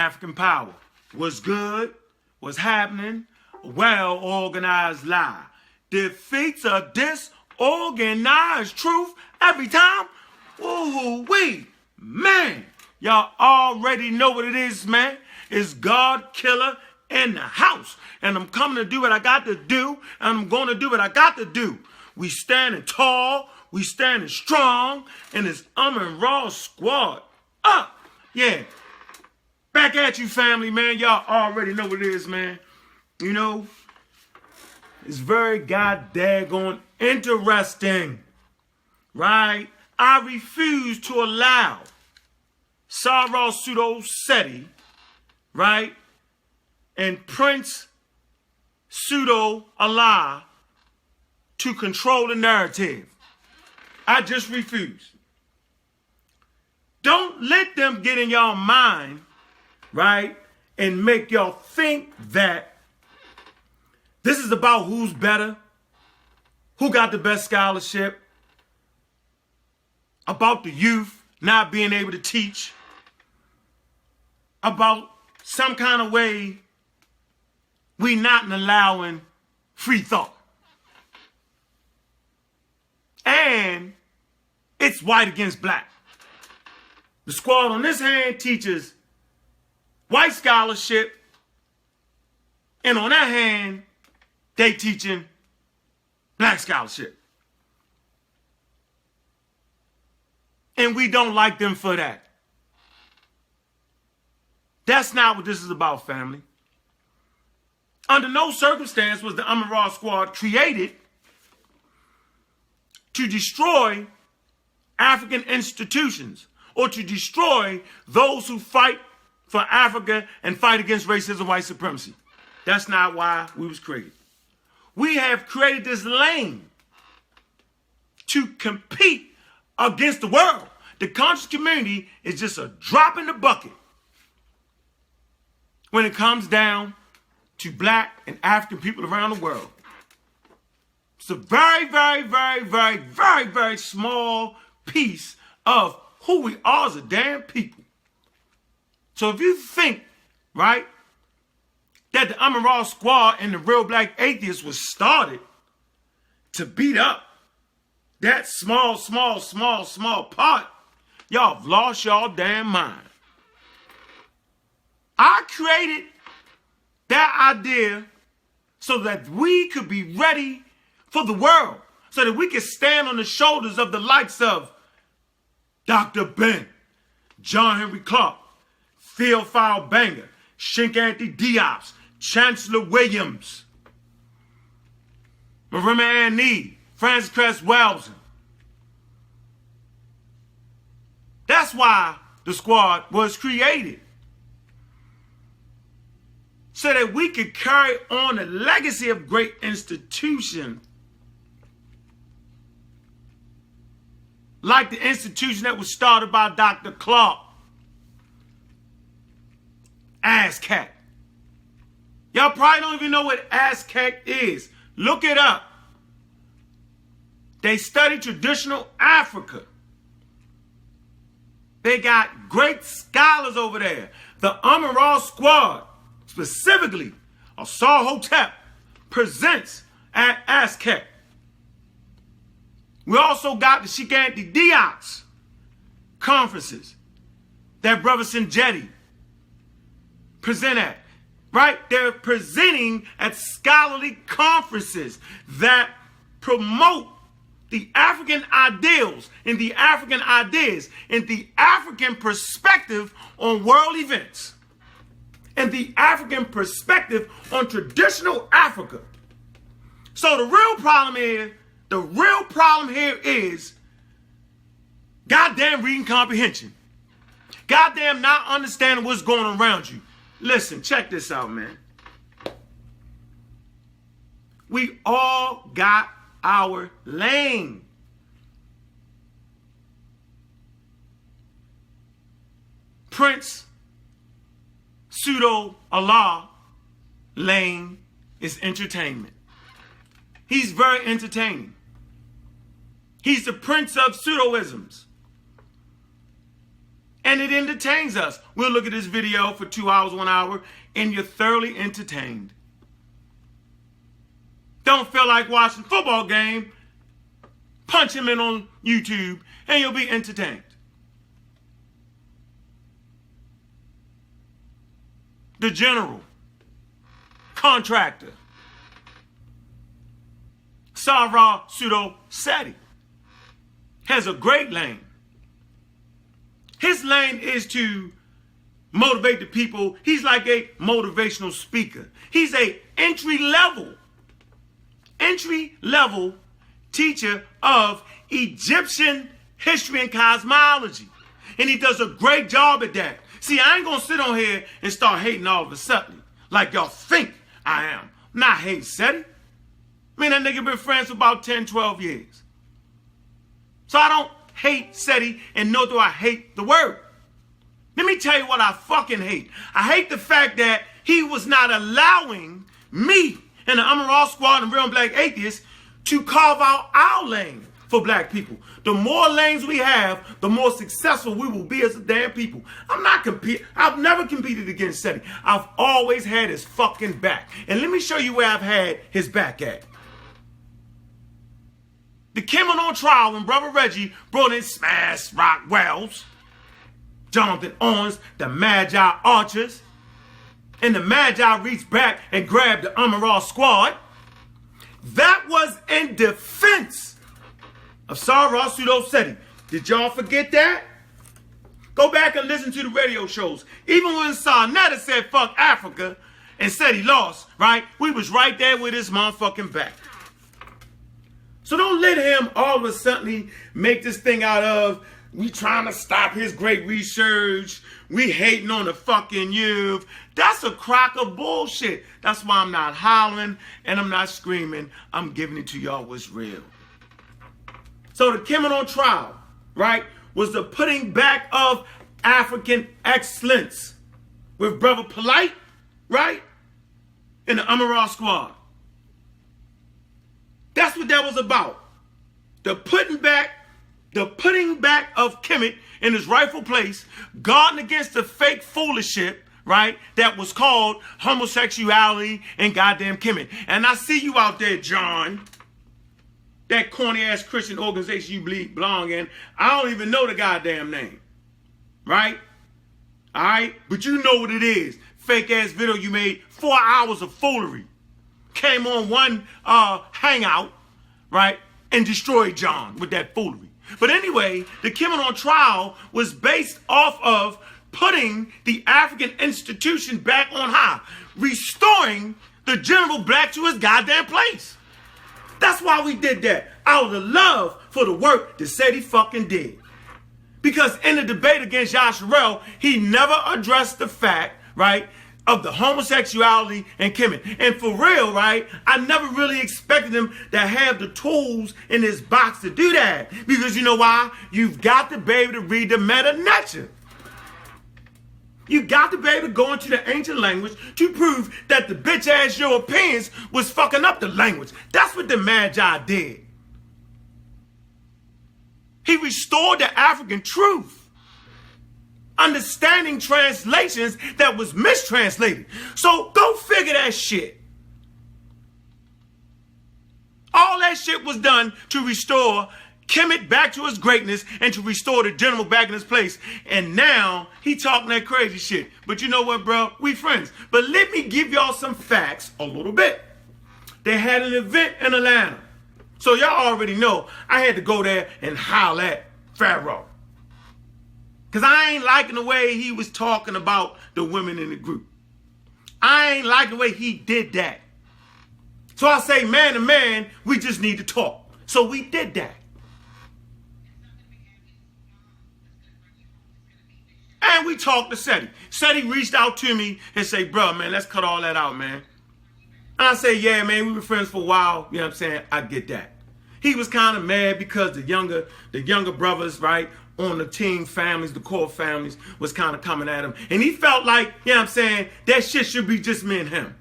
African power. What's good? What's happening? A well-organized lie defeats a disorganized truth every time. Ooh-wee. Man, y'all already know what it is, man. It's God Killer in the house. And I'm coming to do what I got to do. And I'm going to do what I got to do. We standing tall. We standing strong. And it's and Raw squad. Up. Yeah. Back at you, family, man. Y'all already know what it is, man. You know, it's very goddamn interesting. Right? I refuse to allow Pharaoh Seti, right, and Prince Allah to control the narrative. I just refuse. Don't let them get in y'all mind, right, and make y'all think that this is about who's better, who got the best scholarship, about the youth not being able to teach, about some kind of way we not allowing free thought. And it's white against black. The squad on this hand teaches white scholarship, and on that hand, they teaching black scholarship. And we don't like them for that. That's not what this is about, family. Under no circumstance was the Raw squad created to destroy African institutions or to destroy those who fight for Africa and fight against racism and white supremacy. That's not why we was created. We have created this lane to compete against the world. The conscious community is just a drop in the bucket when it comes down to black and African people around the world. It's a very, very, very, very, very, very small piece of who we are as a damn people. So if you think, right, that the Raw squad and the Real Black Atheists was started to beat up that small part, y'all have lost y'all damn mind. I created that idea so that we could be ready for the world, so that we could stand on the shoulders of the likes of Dr. Ben, John Henry Clark, Theophile Banger, Shank Anthony Diop, Chancellor Williams, Marima Ann Need, Francis Cress Welsing. That's why the squad was created. So that we could carry on the legacy of great institutions like the institution that was started by Dr. Clark. ASCAC. Y'all probably don't even know what ASCAC is. Look it up. They study traditional Africa. They got great scholars over there. The Raw squad, specifically Asar Hotep, presents at ASCAC. We also got the Sheikh Anthony Diop conferences that Brother Sinjetti present at. Right? They're presenting at scholarly conferences that promote the African ideals and the African ideas and the African perspective on world events and the African perspective on traditional Africa. So the real problem here is goddamn reading comprehension. Goddamn not understanding what's going on around you. Listen, check this out, man. We all got our lane. Prince Allah lane is entertainment. He's very entertaining. He's the prince of pseudoisms. And it entertains us. We'll look at this video for 2 hours, 1 hour, and you're thoroughly entertained. Don't feel like watching a football game, punch him in on YouTube, and you'll be entertained. The general, contractor, Pharaoh Seti, has a great lane. His lane is to motivate the people. He's like a motivational speaker. He's a entry level teacher of Egyptian history and cosmology. And he does a great job at that. See, I ain't going to sit on here and start hating all of a sudden like y'all think I am. I'm not hating Seti. I mean, that nigga been friends for about 10, 12 years. So I don't hate Seti, and nor do I hate the word. Let me tell you what I fucking hate. I hate the fact that he was not allowing me and the Amaral Squad and Real Black Atheists to carve out our lane for black people. The more lanes we have, the more successful we will be as a damn people. I've never competed against Seti. I've always had his fucking back. And let me show you where I've had his back at. The Kimmel on trial when Brother Reggie brought in Smash Rock Wells, Jonathan Owens, the Magi Archers, and the Magi reached back and grabbed the Amaral Squad. That was in defense of Pharaoh Seti. Did y'all forget that? Go back and listen to the radio shows. Even when Sarnetta said fuck Africa and said he lost, right? We was right there with his motherfucking back. So don't let him all of a sudden make this thing out of we trying to stop his great research. We hating on the fucking youth. That's a crock of bullshit. That's why I'm not hollering and I'm not screaming. I'm giving it to y'all what's real. So the Kimmel on trial, right, was the putting back of African excellence with Brother Polite, right, and the Amaral Squad. That's what that was about. The putting back of Kemet in his rightful place, guarding against the fake foolishship, right, that was called homosexuality and goddamn Kemet. And I see you out there, John, that corny-ass Christian organization you belong in. I don't even know the goddamn name, right? All right? But you know what it is. Fake-ass video you made, 4 hours of foolery. Came on one hangout, right, and destroyed John with that foolery. But anyway, the Kimmel on trial was based off of putting the African institution back on high, restoring the general black to his goddamn place. That's why we did that, out of the love for the work that Seti fucking did. Because in the debate against Yasharel, he never addressed the fact, right, of the homosexuality and Kemet. And for real, right, I never really expected him to have the tools in his box to do that. Because you know why? You've got to be able to read the meta nature. You got to be able to go into the ancient language to prove that the bitch-ass Europeans was fucking up the language. That's what the Magi did. He restored the African truth. Understanding translations that was mistranslated. So go figure that shit. All that shit was done to restore Kemet back to his greatness and to restore the general back in his place. And now he talking that crazy shit. But you know what, bro? We friends. But let me give y'all some facts a little bit. They had an event in Atlanta. So y'all already know I had to go there and holler at Pharaoh. Because I ain't liking the way he was talking about the women in the group. I ain't liking the way he did that. So I say, man to man, we just need to talk. So we did that. And we talked to Seti. Seti reached out to me and said, bro, man, let's cut all that out, man. And I say, yeah, man, we were friends for a while. You know what I'm saying? I get that. He was kind of mad because the younger brothers, right, on the team families, the core families, was kind of coming at him. And he felt like, you know what I'm saying, that shit should be just me and him.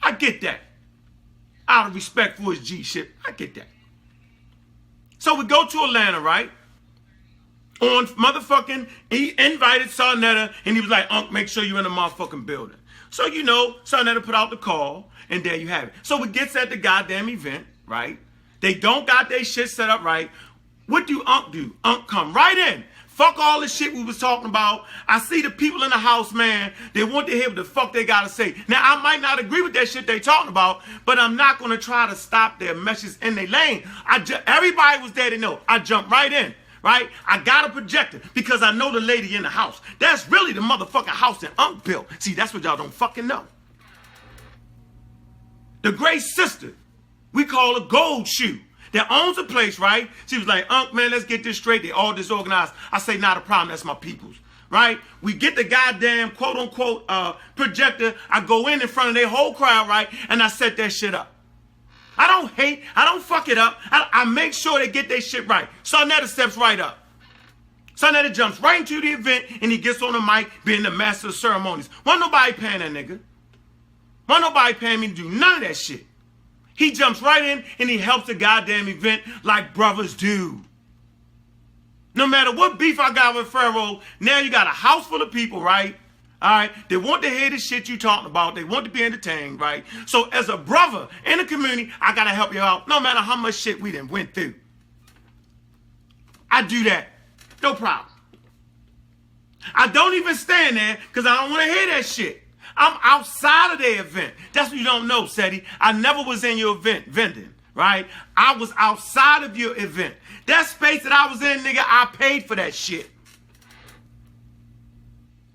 I get that. Out of respect for his G shit. I get that. So we go to Atlanta, right? on motherfucking, he invited Sarnetta, and he was like, Unc, make sure you're in the motherfucking building. So, you know, Sarnetta put out the call, and there you have it. So it gets at the goddamn event, right? They don't got their shit set up right. What do Unc do? Unc come right in. Fuck all the shit we was talking about. I see the people in the house, man. They want to hear what the fuck they got to say. Now, I might not agree with that shit they talking about, but I'm not going to try to stop their messages in their lane. Everybody was there to know. I jumped right in, right? I got a projector because I know the lady in the house. That's really the motherfucking house that Unc built. See, that's what y'all don't fucking know. The great sister, we call her Gold Shoe, that owns a place, right? She was like, Unc, man, let's get this straight. They all disorganized. I say, not a problem. That's my peoples, right? We get the goddamn quote-unquote projector. I go in front of their whole crowd, right? And I set that shit up. I don't hate. I don't fuck it up. I make sure they get their shit right. Sarnetta steps right up. Sarnetta jumps right into the event, and he gets on the mic being the master of ceremonies. Wasn't nobody paying that nigga. Wasn't nobody paying me to do none of that shit. He jumps right in and he helps the goddamn event like brothers do. No matter what beef I got with Pharaoh, now you got a house full of people, right? All right, they want to hear the shit you talking about. They want to be entertained, right? So as a brother in the community, I got to help you out no matter how much shit we done went through. I do that. No problem. I don't even stand there because I don't want to hear that shit. I'm outside of the event. That's what you don't know, Seti. I never was in your event vending, right? I was outside of your event. That space that I was in, nigga, I paid for that shit.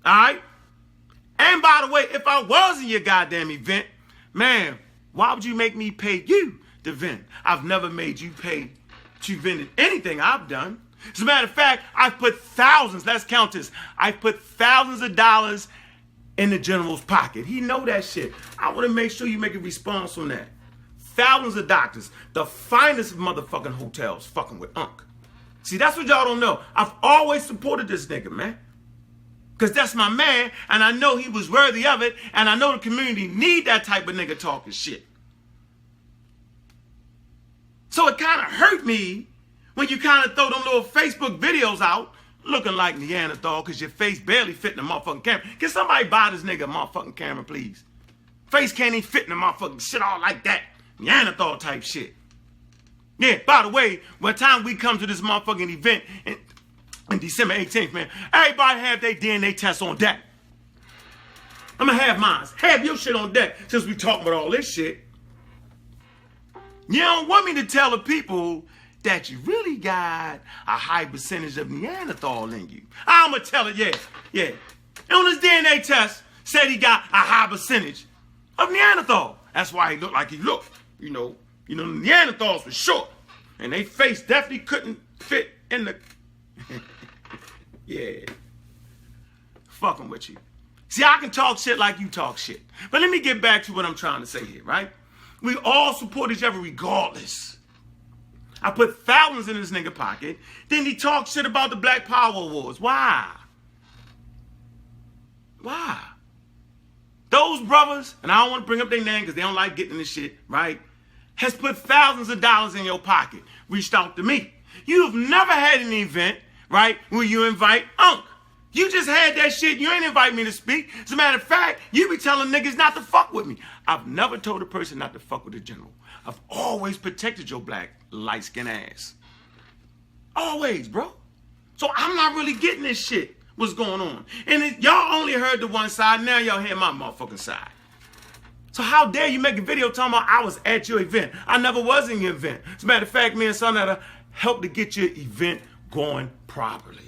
All right? And by the way, if I was in your goddamn event, man, why would you make me pay you to vend? I've never made you pay to vend anything I've done. As a matter of fact, I've put thousands, let's count this, I've put thousands of dollars in the general's pocket. He know that shit. I want to make sure you make a response on that. Thousands of doctors, the finest motherfucking hotels fucking with Unc. See, that's what y'all don't know. I've always supported this nigga, man. Because that's my man, and I know he was worthy of it, and I know the community need that type of nigga talking shit. So it kind of hurt me when you kind of throw them little Facebook videos out looking like Neanderthal because your face barely fit in the motherfucking camera. Can somebody buy this nigga a motherfucking camera, please? Face can't even fit in the motherfucking shit all like that. Neanderthal type shit. Yeah, by the way, by the time we come to this motherfucking event in December 18th, man, everybody have their DNA test on deck. I'm going to have mine. Have your shit on deck since we talking about all this shit. You don't want me to tell the people that you really got a high percentage of Neanderthal in you. I'm going to tell it, yeah. And on his DNA test, said he got a high percentage of Neanderthal. That's why he looked like he looked. You know, Neanderthals were short. And they face definitely couldn't fit in the... yeah. Fucking with you. See, I can talk shit like you talk shit. But let me get back to what I'm trying to say here, right? We all support each other regardless. I put thousands in this nigga pocket. Then he talked shit about the Black Power Awards. Why? Why? Those brothers, and I don't want to bring up their name because they don't like getting this shit, right? Has put thousands of dollars in your pocket. Reached out to me. You've never had an event, right, where you invite Unc. You just had that shit. You ain't invite me to speak. As a matter of fact, you be telling niggas not to fuck with me. I've never told a person not to fuck with the general. I've always protected your black, light-skinned ass. Always, bro. So I'm not really getting this shit. What's going on? And y'all only heard the one side. Now y'all hear my motherfucking side. So how dare you make a video talking about I was at your event? I never was in your event. As a matter of fact, me and Sarnetta helped to get your event going properly.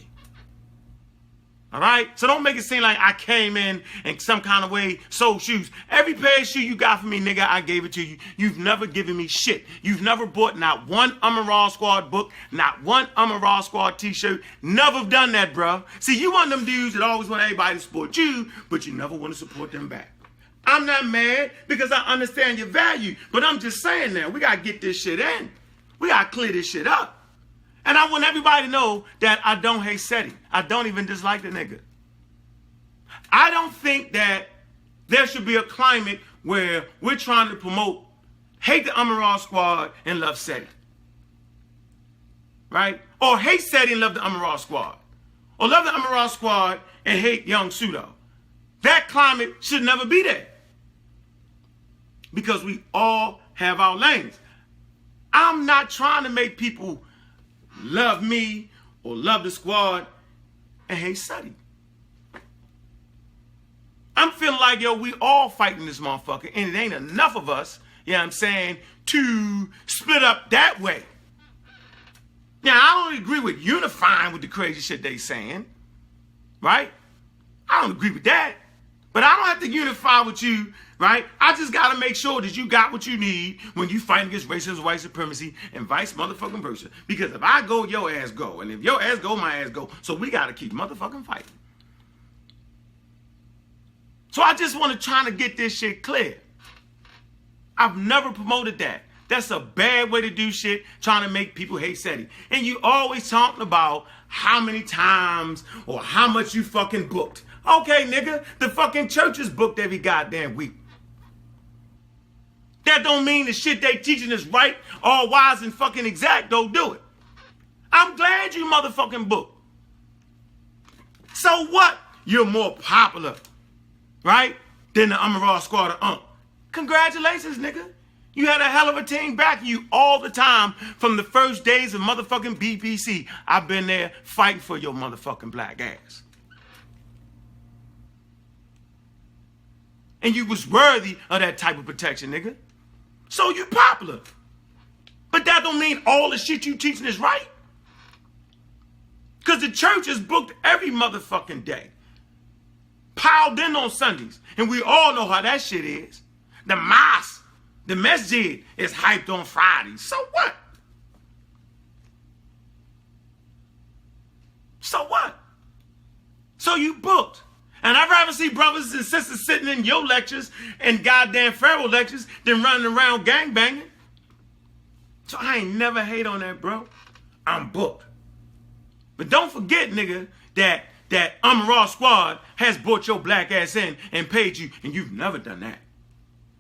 All right? So don't make it seem like I came in some kind of way, sold shoes. Every pair of shoes you got for me, nigga, I gave it to you. You've never given me shit. You've never bought not one Raw Squad book, not one Raw Squad t-shirt. Never done that, bro. See, you one of them dudes that always want everybody to support you, but you never want to support them back. I'm not mad because I understand your value, but I'm just saying now, we got to get this shit in. We got to clear this shit up. And I want everybody to know that I don't hate Seti. I don't even dislike the nigga. I don't think that there should be a climate where we're trying to promote hate the Raw Squad and love Seti. Right? Or hate Seti and love the Raw Squad. or love the Amaral Squad and hate young Pseudo. That climate should never be there. Because we all have our lanes. I'm not trying to make people love me or love the squad and hate Seti. I'm feeling like, yo, we all fighting this motherfucker, and it ain't enough of us, you know what I'm saying, to split up that way. Now, I don't agree with unifying with the crazy shit they saying, right? I don't agree with that. But I don't have to unify with you, right? I just got to make sure that you got what you need when you fight against racism, white supremacy, and vice motherfucking versa. Because if I go, your ass go. And if your ass go, my ass go. So we got to keep motherfucking fighting. So I just want to try to get this shit clear. I've never promoted that. That's a bad way to do shit, trying to make people hate Seti. And you always talking about how many times or how much you fucking booked. Okay, nigga, the fucking church is booked every goddamn week. That don't mean the shit they teaching is right, all wise and fucking exact. Don't do it. I'm glad you motherfucking booked. So what? You're more popular, right, than the Amaral Squad or Congratulations, nigga. You had a hell of a team backing you all the time from the first days of motherfucking BPC. I've been there fighting for your motherfucking black ass. And you was worthy of that type of protection, nigga. So you popular. But that don't mean all the shit you teaching is right. Because the church is booked every motherfucking day. Piled in on Sundays. And we all know how that shit is. The mosque, the masjid is hyped on Fridays. So what? So what? So you booked. And I'd rather see brothers and sisters sitting in your lectures and goddamn Pharaoh lectures than running around gangbanging. So I ain't never hate on that, bro. I'm booked. But don't forget, nigga, that Amaral Squad has brought your black ass in and paid you, and you've never done that.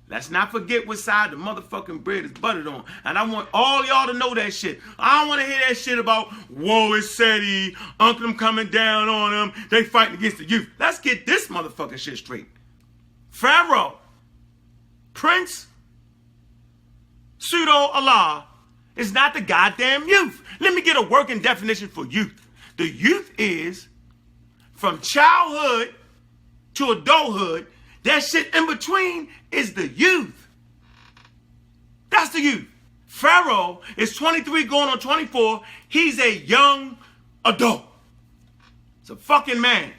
Let's not forget what side the motherfucking bread is buttered on. And I want all y'all to know that shit. I don't want to hear that shit about, whoa, it's Seti, Uncle them coming down on them, they fighting against the youth. Let's get this motherfucking shit straight. Pharaoh, Prince, Pseudo Allah is not the goddamn youth. Let me get a working definition for youth. The youth is from childhood to adulthood. That shit in between is the youth. That's the youth. Pharaoh is 23 going on 24. He's a young adult. It's a fucking man.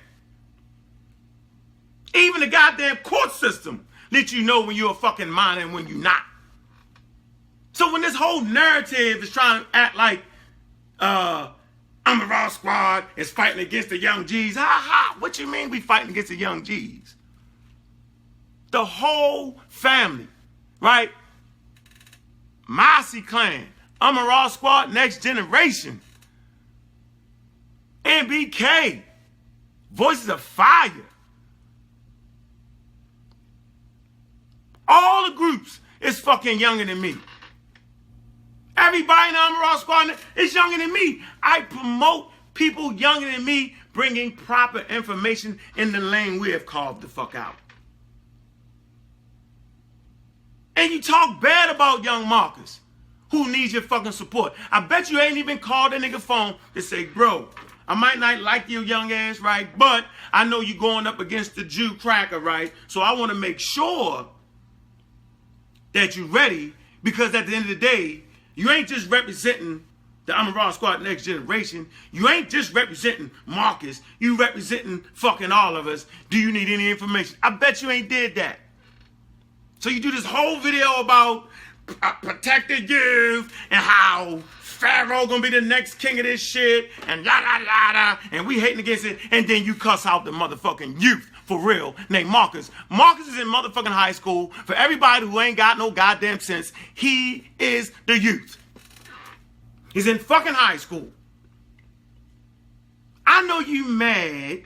Even the goddamn court system lets you know when you're a fucking minor and when you're not. So when this whole narrative is trying to act like Amaral Squad is fighting against the young G's. Ha ha. What you mean we fighting against the young G's? The whole family, right? Mossy Clan, Amaral Squad, Next Generation, NBK, Voices of Fire. All the groups is fucking younger than me. Everybody in the Amaral Squad is younger than me. I promote people younger than me bringing proper information in the lane we have carved the fuck out. And you talk bad about young Marcus, who needs your fucking support. I bet you ain't even called that nigga phone to say, bro, I might not like your young ass, right? But I know you going up against the Jew cracker, right? So I want to make sure that you're ready, because at the end of the day, you ain't just representing the Amaral Squad Next Generation. You ain't just representing Marcus. You representing fucking all of us. Do you need any information? I bet you ain't did that. So you do this whole video about protected youth and how Pharaoh gonna be the next king of this shit and yada yada, and we hating against it, and then you cuss out the motherfucking youth for real named Marcus. Marcus is in motherfucking high school. For everybody who ain't got no goddamn sense, he is the youth. He's in fucking high school. I know you mad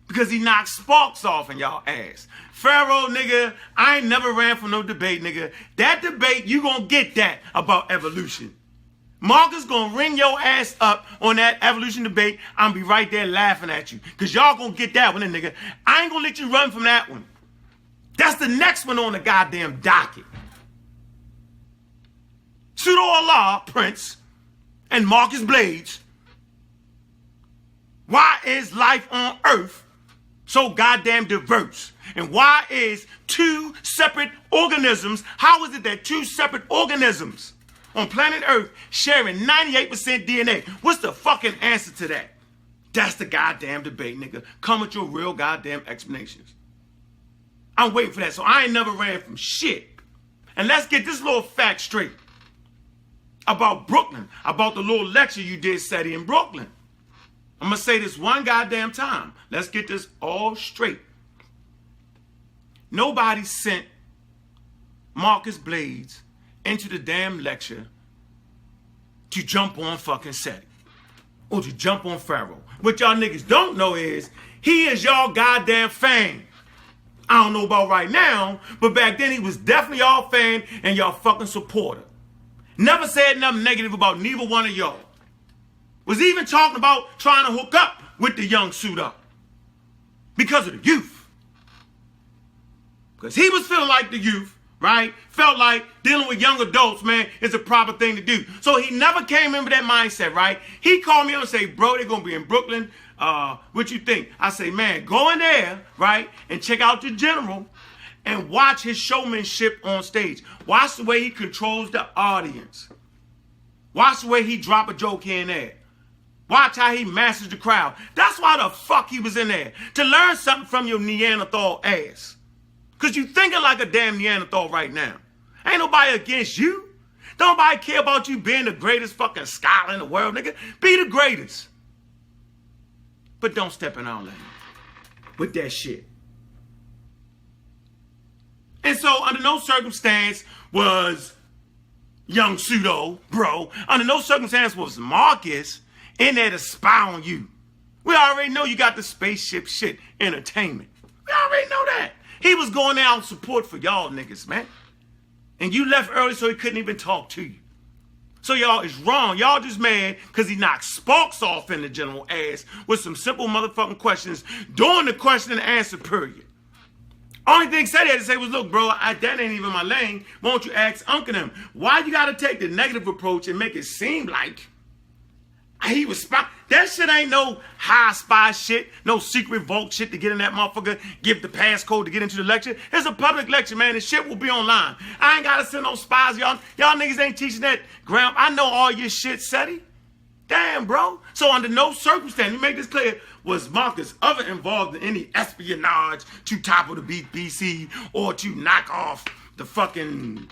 because he knocked sparks off in y'all ass. Pharaoh, nigga, I ain't never ran for no debate, nigga. That debate, you gonna get that about evolution. Marcus gonna ring your ass up on that evolution debate. I'm be right there laughing at you. Because y'all gonna get that one, nigga. I ain't gonna let you run from that one. That's the next one on the goddamn docket. Pseudo-Allah, Prince, and Marcus Blades. Why is life on Earth so goddamn diverse? And why is two separate organisms, how is it that two separate organisms on planet Earth sharing 98% DNA? What's the fucking answer to that? That's the goddamn debate, nigga. Come with your real goddamn explanations. I'm waiting for that, so I ain't never ran from shit. And let's get this little fact straight about Brooklyn, about the little lecture you did, Seti, in Brooklyn. I'm going to say this one goddamn time. Let's get this all straight. Nobody sent Marcus Blades into the damn lecture to jump on fucking Seti or to jump on Pharaoh. What y'all niggas don't know is he is y'all goddamn fan. I don't know about right now, but back then he was definitely y'all fan and y'all fucking supporter. Never said nothing negative about neither one of y'all. Was even talking about trying to hook up with the young suitor because of the youth. Because he was feeling like the youth, right? Felt like dealing with young adults, man, is a proper thing to do. So he never came in with that mindset, right? He called me up and said, bro, they're going to be in Brooklyn. What you think? I say, man, go in there, right, and check out the general and watch his showmanship on stage. Watch the way he controls the audience. Watch the way he drop a joke here and there. Watch how he masters the crowd. That's why the fuck he was in there. To learn something from your Neanderthal ass. Because you thinking like a damn Neanderthal right now. Ain't nobody against you. Don't nobody care about you being the greatest fucking scholar in the world, nigga. Be the greatest. But don't step in our lane with that shit. And so under no circumstance was young pseudo, bro. Under no circumstance was Marcus in there to spy on you. We already know you got the spaceship shit entertainment. We already know that. He was going out support for y'all niggas, man. And you left early so he couldn't even talk to you. So y'all is wrong. Y'all just mad because he knocked sparks off in the general ass with some simple motherfucking questions during the question and answer period. Only thing Seti had to say was, look, bro, that ain't even my lane. Why don't you ask Uncle them? Why you got to take the negative approach and make it seem like he was spy? That shit ain't no high spy shit, no secret vault shit to get in that motherfucker, give the passcode to get into the lecture. It's a public lecture, man. The shit will be online. I ain't got to send no spies, y'all. Y'all niggas ain't teaching that ground. I know all your shit, Seti. Damn, bro. So under no circumstance, you make this clear, was Marcus ever involved in any espionage to topple the BBC or to knock off the fucking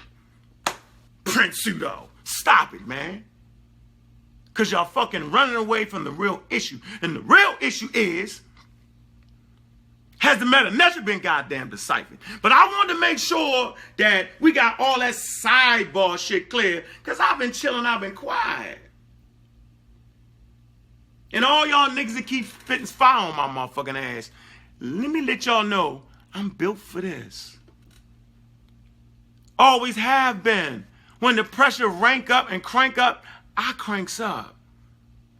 Prince Pseudo. Stop it, man. Because y'all fucking running away from the real issue. And the real issue is, has the meta-nature been goddamn deciphered? But I wanted to make sure that we got all that sidebar shit clear, because I've been chilling, I've been quiet. And all y'all niggas that keep spitting fire on my motherfucking ass, let me let y'all know, I'm built for this. Always have been. When the pressure rank up and crank up, I cranks up.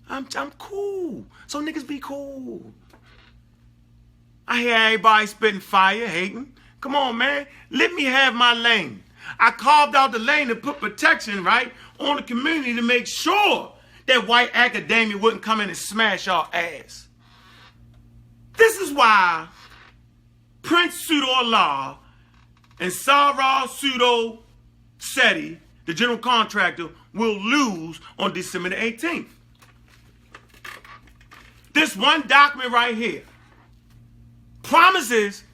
I'm cool. So niggas be cool. I hear everybody spitting fire, hating. Come on, man. Let me have my lane. I carved out the lane to put protection, right, on the community to make sure that white academia wouldn't come in and smash our ass. This is why Prince Pseudo-Allah and Sarah Pseudo Seti, the general contractor, will lose on December the 18th. This one document right here promises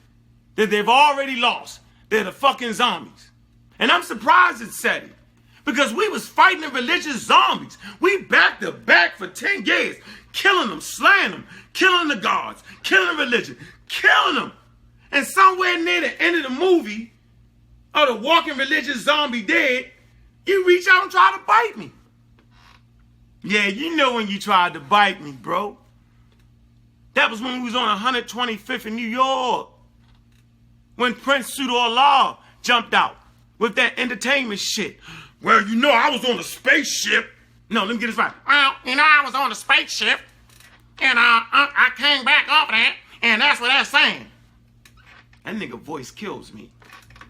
that they've already lost. They're the fucking zombies. And I'm surprised at Seti, because we was fighting the religious zombies. We back to back for 10 years, killing them, slaying them, killing the gods, killing the religion, killing them. And somewhere near the end of the movie, of the walking religious zombie dead, you reach out and try to bite me. Yeah, you know when you tried to bite me, bro. That was when we was on 125th in New York. When Prince Pseudo-Allah jumped out with that entertainment shit. Well, you know, I was on a spaceship. No, let me get this right. Well, I was on the spaceship, and I came back off of that, and that's what that's saying. That nigga voice kills me.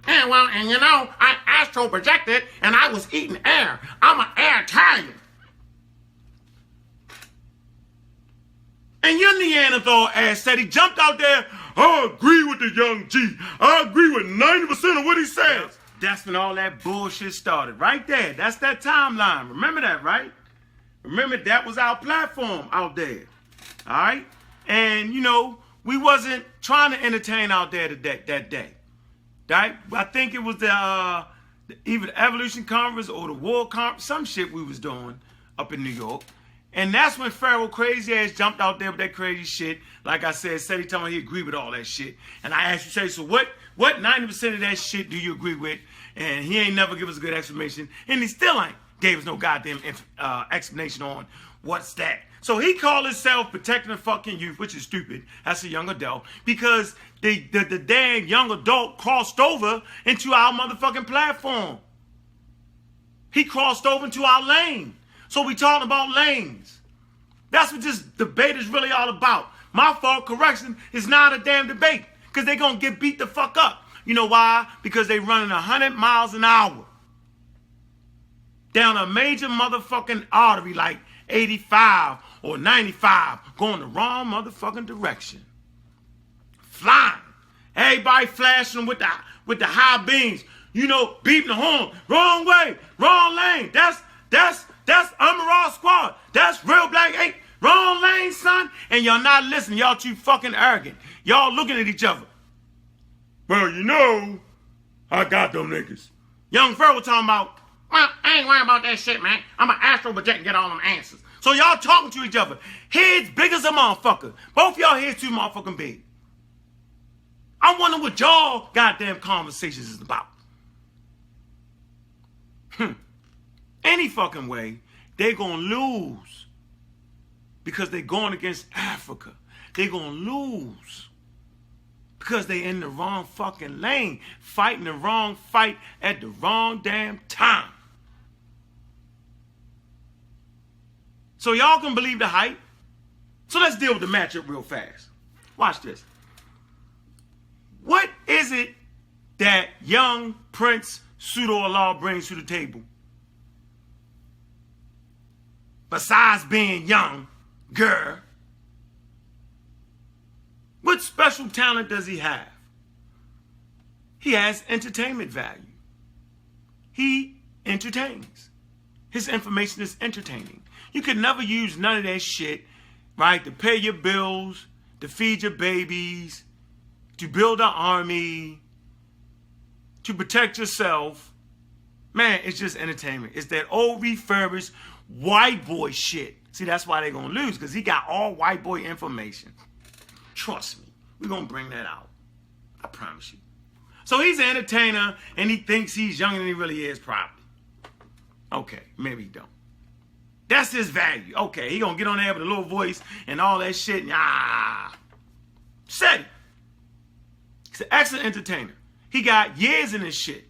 Yeah, well, and I astral projected, and I was eating air. I'm an air Italian. And your Neanderthal ass said he jumped out there. I agree with the young G. I agree with 90% of what he says. That's when all that bullshit started. Right there. That's that timeline. Remember that, right? Remember that was our platform out there. All right? And, we wasn't trying to entertain out there that day. Right? I think it was either the Evolution Conference or the War Conference, some shit we was doing up in New York. And that's when Pharaoh crazy ass jumped out there with that crazy shit. Like I said, he told me he agreed with all that shit. And I asked you, so what 90% of that shit do you agree with? And he ain't never give us a good explanation. And he still ain't gave us no goddamn explanation on what's that. So he called himself protecting the fucking youth, which is stupid. That's a young adult. Because the damn young adult crossed over into our motherfucking platform. He crossed over into our lane. So we talking about lanes. That's what this debate is really all about. My fault correction is not a damn debate. Because they going to get beat the fuck up. You know why? Because they running 100 miles an hour. Down a major motherfucking artery like 85 or 95. Going the wrong motherfucking direction. Flying. Everybody flashing with the high beams. Beating the horn. Wrong way. Wrong lane. That's Raw Squad. That's Real Black Ain't. Wrong lane, son. And y'all not listening. Y'all too fucking arrogant. Y'all looking at each other. Well, I got them niggas. Young Pharaoh talking about, well, I ain't worried about that shit, man. I'm an astral project and get all them answers. So y'all talking to each other. Heads big as a motherfucker. Both y'all heads too motherfucking big. I'm wondering what y'all goddamn conversations is about. Any fucking way, they gonna lose. Because they going against Africa. They gonna lose. Because they in the wrong fucking lane. Fighting the wrong fight at the wrong damn time. So y'all can believe the hype. So let's deal with the matchup real fast. Watch this. What is it that young Prince Pseudo-Allah brings to the table? Besides being young, girl. What special talent does he have? He has entertainment value. He entertains. His information is entertaining. You could never use none of that shit, right, to pay your bills, to feed your babies, to build an army, to protect yourself. Man, it's just entertainment. It's that old refurbished white boy shit. See, that's why they're going to lose, because he got all white boy information. Trust me, we're going to bring that out. I promise you. So he's an entertainer, and he thinks he's younger than he really is, probably. Okay, maybe he don't. That's his value. Okay, he going to get on there with a little voice and all that shit. Seti. He's an excellent entertainer. He got years in this shit.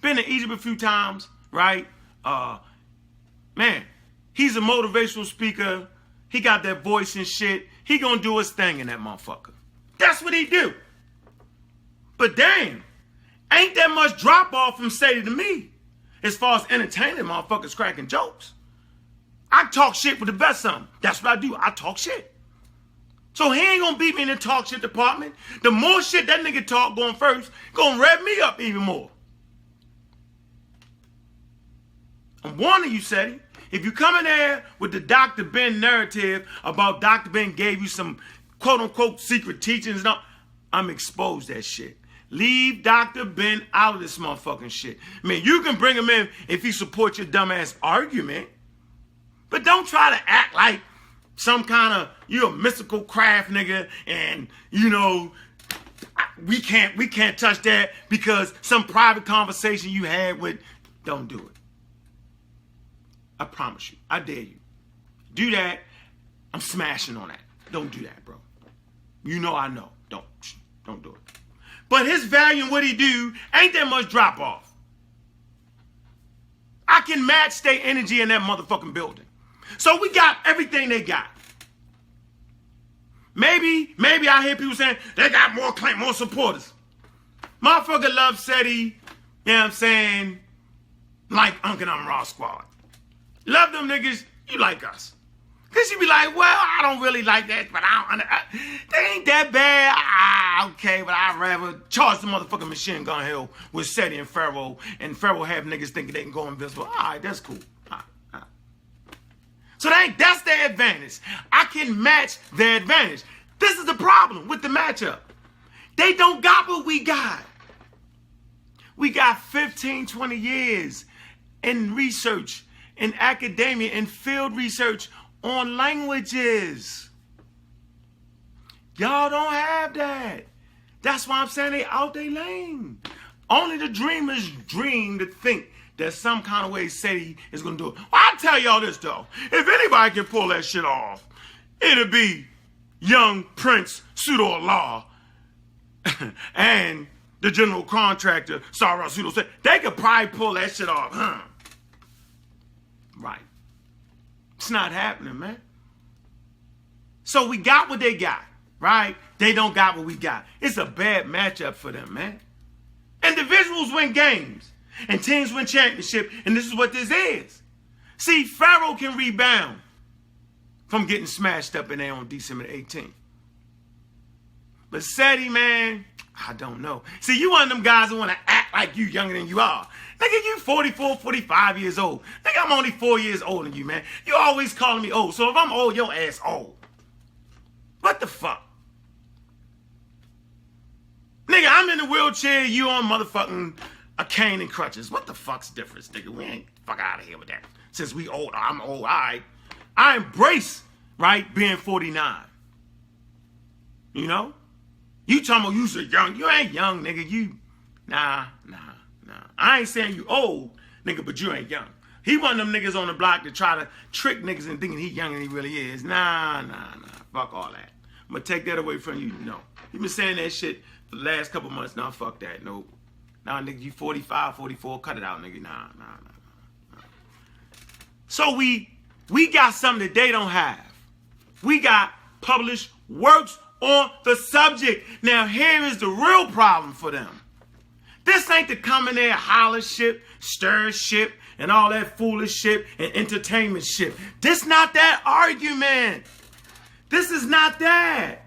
Been to Egypt a few times, right? Man, he's a motivational speaker. He got that voice and shit. He gonna do his thing in that motherfucker. That's what he do. But damn, ain't that much drop off from Seti to me. As far as entertaining motherfuckers cracking jokes. I talk shit with the best of them. That's what I do. I talk shit. So he ain't gonna beat me in the talk shit department. The more shit that nigga talk going first, gonna rev me up even more. I'm warning you, Seti. If you come in there with the Dr. Ben narrative about Dr. Ben gave you some quote-unquote secret teachings, I'm exposed that shit. Leave Dr. Ben out of this motherfucking shit. I mean, you can bring him in if he supports your dumbass argument, but don't try to act like some kind of, you a mystical craft nigga and, we can't touch that because some private conversation you had with, don't do it. I promise you. I dare you. Do that. I'm smashing on that. Don't do that, bro. I know. Don't do it. But his value and what he do ain't that much drop off. I can match their energy in that motherfucking building. So we got everything they got. Maybe I hear people saying they got more supporters. Motherfucker love Seti, you know what I'm saying, like Uncle and Raw Squad. Love them niggas, you like us. Cause you be like, well, I don't really like that, but they ain't that bad. Okay, but I'd rather charge the motherfucking machine gun hell with Seti and Pharaoh have niggas thinking they can go invisible. All right, that's cool. All right. So that's their advantage. I can match their advantage. This is the problem with the matchup. They don't got what we got. We got 15, 20 years in research, in academia, in field research on languages. Y'all don't have that. That's why I'm saying they out their lane. Only the dreamers dream to think that some kind of way Seti is going to do it. Well, I tell y'all this, though. If anybody can pull that shit off, it'll be young Prince Pseudo-Allah and the general contractor, Sarah Pseudo. They could probably pull that shit off, huh? Right. It's not happening, man. So we got what they got, right? They don't got what we got. It's a bad matchup for them, man. Individuals win games, and teams win championship, and this is what this is. See, Pharaoh can rebound from getting smashed up in there on December 18th. But Seti, man, I don't know. See, you one of them guys who want to act like you younger than you are. Nigga, you 44, 45 years old. Nigga, I'm only 4 years older than you, man. You always calling me old. So if I'm old, your ass old. What the fuck? Nigga, I'm in a wheelchair, you on motherfucking a cane and crutches. What the fuck's the difference, nigga? We ain't fuck out of here with that. Since we old, I'm old, all right. I embrace, right, being 49. You know? You talking about you so young. You ain't young, nigga. You, nah. I ain't saying you old, nigga, but you ain't young. He one of them niggas on the block that try to trick niggas and thinking he younger than he really is. Nah. Fuck all that. I'm gonna take that away from you. No. You been saying that shit for the last couple months. Nah, fuck that. Nope. Nah, nigga, you 45, 44. Cut it out, nigga. Nah. So we got something that they don't have. We got published works on the subject. Now, here is the real problem for them. This ain't to come in there, holler shit, stir shit, and all that foolish shit and entertainment shit. This not that argument. This is not that.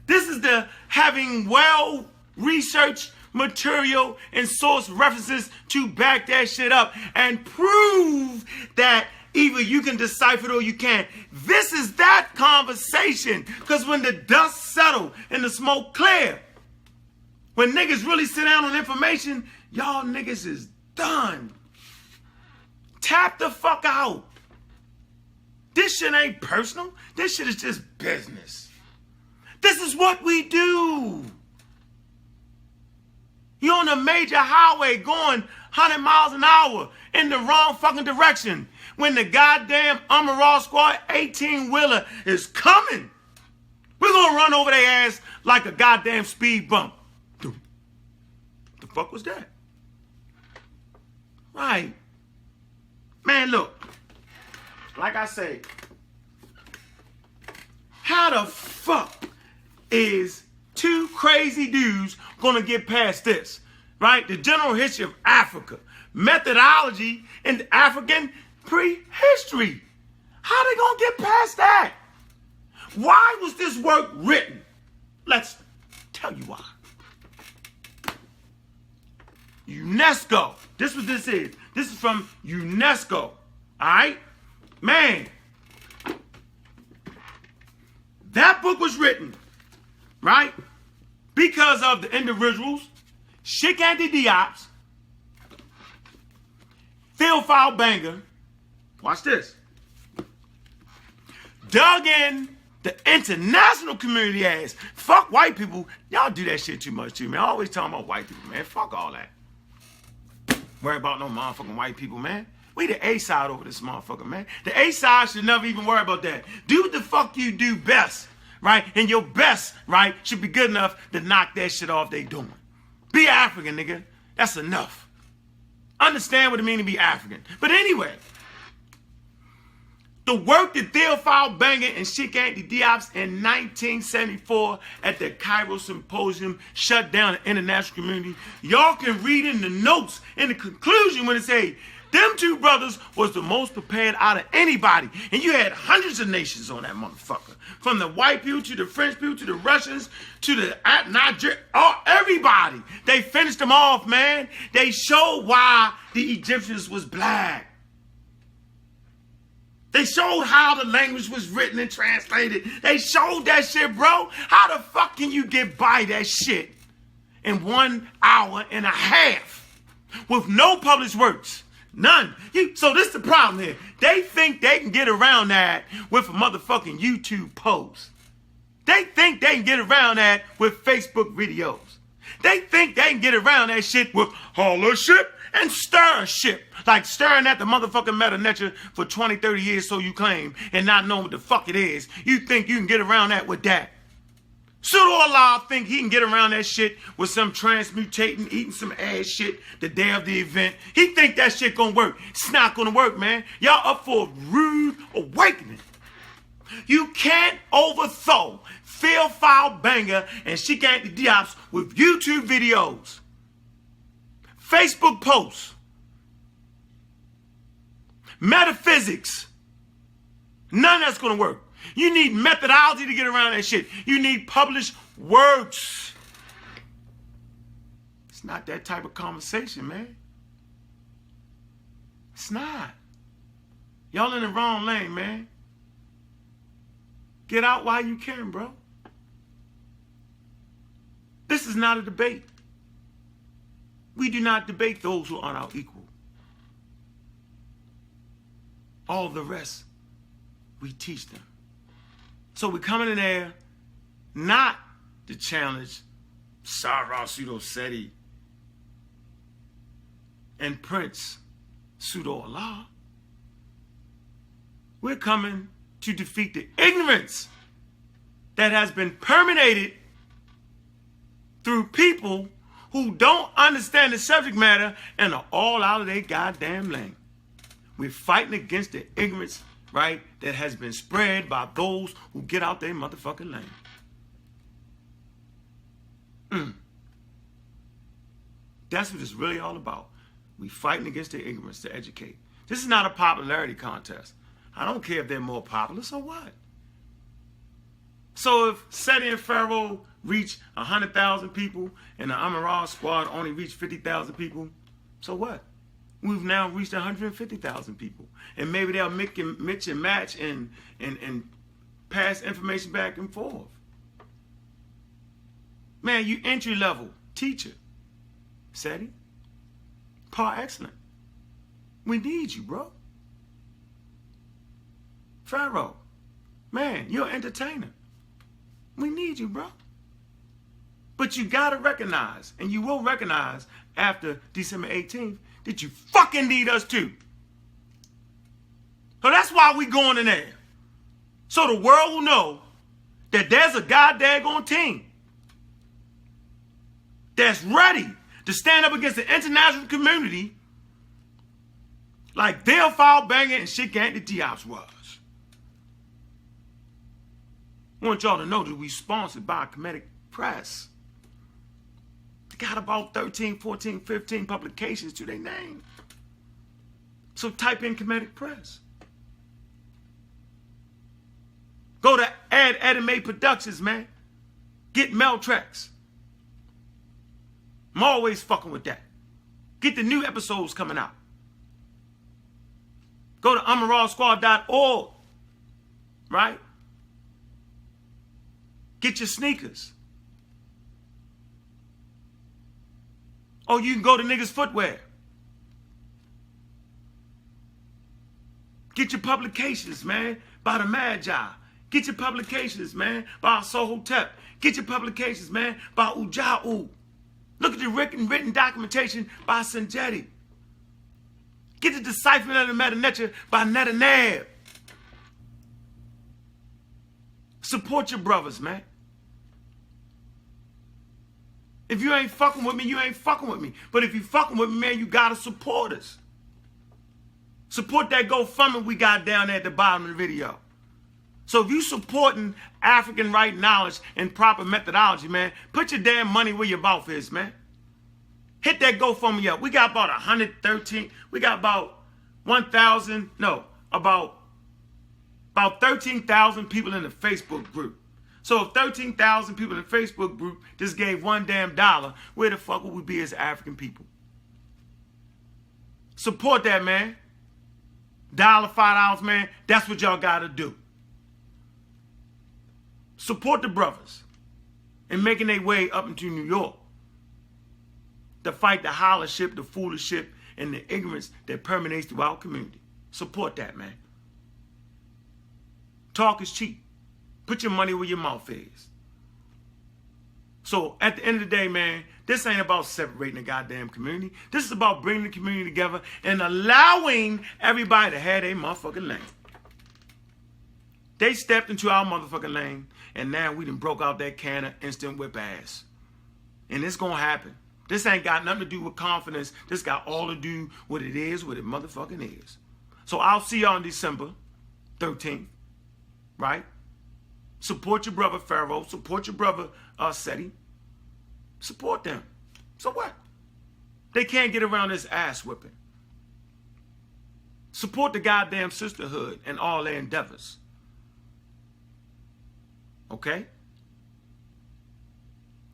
This is the having well-researched material and source references to back that shit up and prove that either you can decipher it or you can't. This is that conversation. Because when the dust settle and the smoke clear, when niggas really sit down on information, y'all niggas is done. Tap the fuck out. This shit ain't personal. This shit is just business. This is what we do. You're on a major highway going 100 miles an hour in the wrong fucking direction. When the goddamn Raw Squad 18-wheeler is coming, we're going to run over their ass like a goddamn speed bump. The fuck was that? Right. Man, look. Like I say, how the fuck is two crazy dudes going to get past this? Right? The general history of Africa. Methodology in African prehistory. How they going to get past that? Why was this work written? Let's tell you why. UNESCO. This is what this is. This is from UNESCO. All right? Man. That book was written, right? Because of the individuals, Sheikh Anta Diop's, Theophile Banger, watch this, dug in the international community ass. Fuck white people. Y'all do that shit too much too, man. Always talking about white people, man. Fuck all that. Worry about no motherfucking white people, man. We the A side over this motherfucker, man. The A side should never even worry about that. Do what the fuck you do best, right? And your best, right, should be good enough to knock that shit off they doing. Be African, nigga. That's enough. understand what it means to be African. But anyway, the work that Theophile Banga and Sheikh Anthony Diop in 1974 at the Cairo Symposium shut down the international community. Y'all can read in the notes in the conclusion when it say, them two brothers was the most prepared out of anybody. And you had hundreds of nations on that motherfucker. From the white people to the French people to the Russians to the Nigeria, everybody. They finished them off, man. They showed why the Egyptians was black. They showed how the language was written and translated. They showed that shit, bro. How the fuck can you get by that shit in 1 hour and a half with no published works? None. So this is the problem here. They think they can get around that with a motherfucking YouTube post. They think they can get around that with Facebook videos. They think they can get around that shit with hollership and stirship. Like staring at the motherfucking Meta Nature for 20, 30 years, so you claim, and not knowing what the fuck it is. You think you can get around that with that. Pseudo-Allah think he can get around that shit with some transmutating, eating some ass shit the day of the event. He think that shit gonna work. It's not gonna work, man. Y'all up for a rude awakening. You can't overthrow Theophile Banga and Sheikh Anthony Diop with YouTube videos, Facebook posts, metaphysics. None of that's gonna work. You need methodology to get around that shit. You need published works. It's not that type of conversation, man. It's not. Y'all in the wrong lane, man. Get out while you can, bro. This is not a debate. We do not debate those who aren't our equal. All the rest, we teach them. So we're coming in there not to challenge Pharaoh Seti and Prince Pseudo-Allah. We're coming to defeat the ignorance that has been permeated through people who don't understand the subject matter and are all out of their goddamn lane. We're fighting against the ignorance, right, that has been spread by those who get out their motherfucking lane. That's what it's really all about. We fighting against the ignorance to educate. This is not a popularity contest. I don't care if they're more popular, so what? So if Seti and Pharaoh reach 100,000 people and the Amaral squad only reach 50,000 people, so what? We've now reached 150,000 people. And maybe they'll mix and match and pass information back and forth. Man, you entry level teacher, Seti, par excellent. We need you, bro. Pharaoh, man, you're an entertainer. We need you, bro. But you gotta recognize, and you will recognize after December 18th, that you fucking need us too. So that's why we going in there. So the world will know that there's a goddamn team that's ready to stand up against the international community like Theophile Banga and Sheikh Anthony Diop was. I want y'all to know that we sponsored by Comedic Press. They got about 13, 14, 15 publications to their name. So type in Comedic Press. Go to Ad Anime Productions, man. Get Mel Tracks. I'm always fucking with that. Get the new episodes coming out. Go to amaralsquad.org, right? Get your sneakers. Or you can go to Niggas Footwear. Get your publications, man, by the Magi. Get your publications, man, by Sohotep. Get your publications, man, by Uja'u. Look at the written documentation by Sanjeti. Get the decipherment of the Meta Nature by Netanab. Support your brothers, man. If you ain't fucking with me, you ain't fucking with me. But if you fucking with me, man, you gotta support us. Support that GoFundMe we got down there at the bottom of the video. So if you supporting African right knowledge and proper methodology, man, put your damn money where your mouth is, man. Hit that GoFundMe up. We got about 113. We got about 1,000. No, about 13,000 people in the Facebook group. So if 13,000 people in the Facebook group just gave one damn dollar, where the fuck would we be as African people? Support that, man. $1, $5, man. That's what y'all gotta do. Support the brothers in making their way up into New York to fight the hollership, the foolishship, and the ignorance that permeates through our community. Support that, man. Talk is cheap. Put your money where your mouth is. So at the end of the day, man, this ain't about separating the goddamn community. This is about bringing the community together and allowing everybody to have their motherfucking lane. They stepped into our motherfucking lane, and now we done broke out that can of instant whip ass. And it's gonna happen. This ain't got nothing to do with confidence. This got all to do with what it motherfucking is. So I'll see y'all on December 13th, right? Support your brother Pharaoh. Support your brother Seti. Support them. So what? They can't get around this ass whipping. Support the goddamn sisterhood and all their endeavors. Okay?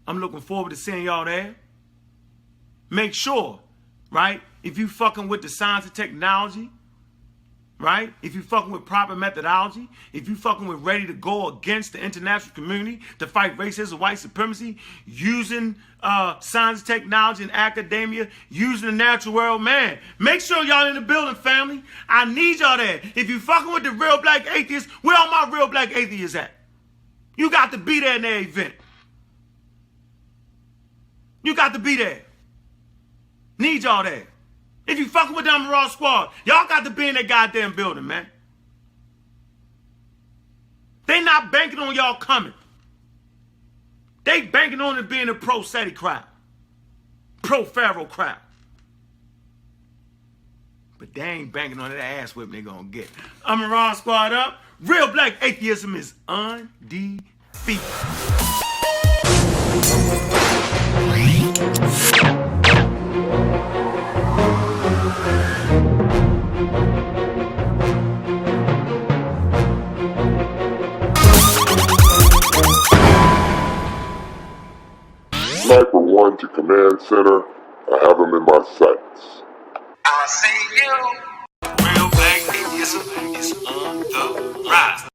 I'm looking forward to seeing y'all there. Make sure, right? If you fucking with the science and technology, right? If you fucking with proper methodology, if you fucking with ready to go against the international community to fight racism, white supremacy, using science and technology and academia, using the natural world, man, make sure y'all in the building, family. I need y'all there. If you fucking with the real black atheists, where all my real black atheists at? You got to be there in their event. You got to be there. Need y'all there. If you fucking with them Raw Squad, y'all got to be in that goddamn building, man. They not banking on y'all coming. They banking on it being a pro-Seti crowd. Pro-Pharaoh crowd. But they ain't banking on that ass whipping they gonna get. I'm a Raw Squad up. Real black atheism is undefeated. Sniper 1 to Command Center. I have him in my sights. I see you. Real black atheism is on the rise.